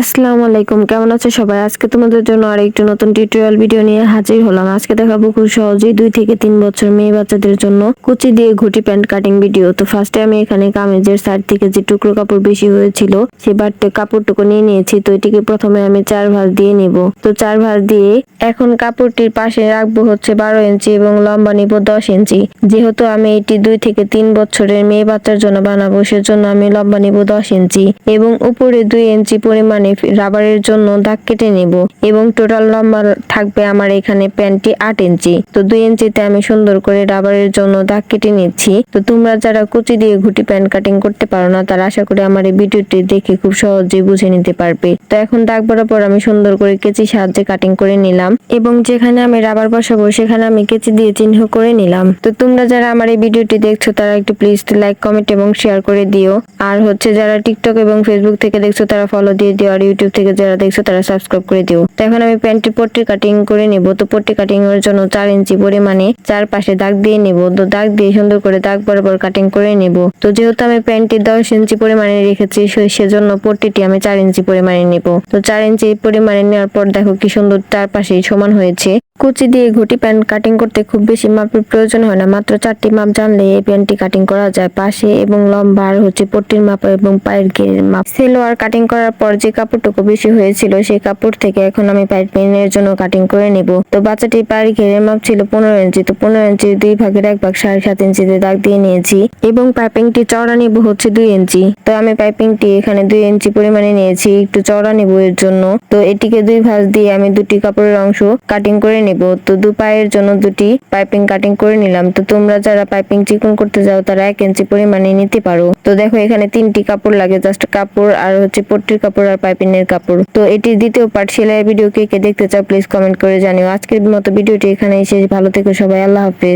আসসালামু আলাইকুম, কেমন আছো সবাই? আজকে তোমাদের জন্য আরেকটি নতুন টিউটোরিয়াল ভিডিও নিয়ে হাজির হলাম। আজকে দেখাবো খুব সহজেই 2 থেকে 3 বছর মেয়ে বাচ্চাদের জন্য কুচি দিয়ে ঘটি প্যান্ট কাটিং ভিডিও। তো ফার্স্টে আমি এখানে কামিজের সাইড থেকে যে টুকরো কাপড় বেশি হয়েছিল সেই কাপড়টুকু নিয়ে নিয়েছি। তো এটিকে প্রথমে আমি 4 ভাঁজ দিয়ে নিব। তো 4 ভাঁজ দিয়ে এখন কাপড়টির পাশে রাখবো হচ্ছে 12 ইঞ্চি এবং লম্বা নিব 10 ইঞ্চি। যেহেতু আমি এটি 2 থেকে 3 বছরের মেয়ে বাচ্চার জন্য বানাবো, সেজন্য আমি লম্বা নিব 10 ইঞ্চি এবং উপরে 2 ইঞ্চি পরিমাণে রাবারের জন্য দাগ কেটে নেব এবং টোটাল লম্বা থাকবে আমার এখানে প্যান্টটি 8 ইঞ্চি। তো 2 ইঞ্চিতে আমি সুন্দর করে রাবারের জন্য দাগ কেটে নিচ্ছি। তো তোমরা যারা কুচি দিয়ে ঘুটি প্যান্ট কাটিং করতে পারো না, তারা আশা করি আমার এই ভিডিওটি দেখে খুব সহজেই বুঝে নিতে পারবে। তো এখন দাগ বরাবর আমি সুন্দর করে কেচির সাহায্যে কাটিং করে নিলাম এবং যেখানে আমি রাবার বসাবো সেখানে আমি কেচি দিয়ে চিহ্ন করে নিলাম। তো তোমরা যারা আমার এই ভিডিওটি দেখছো তারা একটু প্লিজ লাইক, কমেন্ট এবং শেয়ার করে দিও। আর হচ্ছে যারা টিকটক এবং ফেসবুক থেকে দেখছো তারা ফলো দিয়ে দিও, আর ইউটিউব থেকে যারা দেখছো তারা সাবস্ক্রাইব করে দিও। তো এখন আমি প্যান্টের পট্টি কাটিং করে নিব। তো পট্টি কাটিং এর জন্য 4 ইঞ্চি পরিমাণে চারপাশে দাগ দিয়ে নিব। তো দাগ দিয়ে সুন্দর করে দাগ বরাবর কাটিং করে নিব। তো যেহেতু আমি প্যান্টটি 10 ইঞ্চি পরিমাণে রেখেছি, সেজন্য পট্টিটি আমি 4 ইঞ্চি পরিমাণে নিব। তো 4 ইঞ্চি পরিমাণে নেওয়ার পর দেখো কি সুন্দর চারপাশেই সমান হয়েছে। কুচি দিয়ে ঘটি প্যান্ট কাটিং করতে খুব বেশি মাপের প্রয়োজন হয় না, মাত্র 4টি মাপ জানলে এই প্যান্টটি কাটিং করা যায়। পাশে এবং লম্বা আর হচ্ছে পট্টির মাপ এবং পায়ের ঘেরের মাপ। সেলোয়ার কাটিং করার পর যে কাপড়টুকু বেশি হয়েছিল সেই কাপড় থেকে এখন আমি পাইপিংয়ের জন্য কাটিং করে নিব। তো বাচ্চাটির পায়ের ঘেরের মাপ ছিল 15 ইঞ্চি। তো 15 ইঞ্চির 2 ভাগের 1 ভাগ 7.5 ইঞ্চিতে দাগ দিয়ে নিয়েছি এবং পাইপিংটি চওড়া নিব হচ্ছে 2 ইঞ্চি। তো আমি পাইপিংটি এখানে 2 ইঞ্চি পরিমাণে নিয়েছি, একটু চওড়া নিব এর জন্য। তো এটিকে 2 ভাঁজ দিয়ে আমি 2টি কাপড়ের অংশ কাটিং করে নেব। তো 2 পায়ের জন্য 2টি পাইপিং কাটিং করে নিলাম। তো তোমরা যারা পাইপিং চিকন করতে যাও তারা 1 ইঞ্চি পরিমাণে নিতে পারো। তো দেখো এখানে 3টি কাপড় লাগে, জাস্ট কাপড় আর হচ্ছে পট্টির কাপড় আর পাইপিং এর কাপড়। তো এটি দ্বিতীয় পার্ট সেলাইয়ের ভিডিও কে কে দেখতে চাও প্লিজ কমেন্ট করে জানিও। আজকের মতো ভিডিওটি এখানেই শেষ। ভালো থেকো সবাই, আল্লাহ হাফেজ।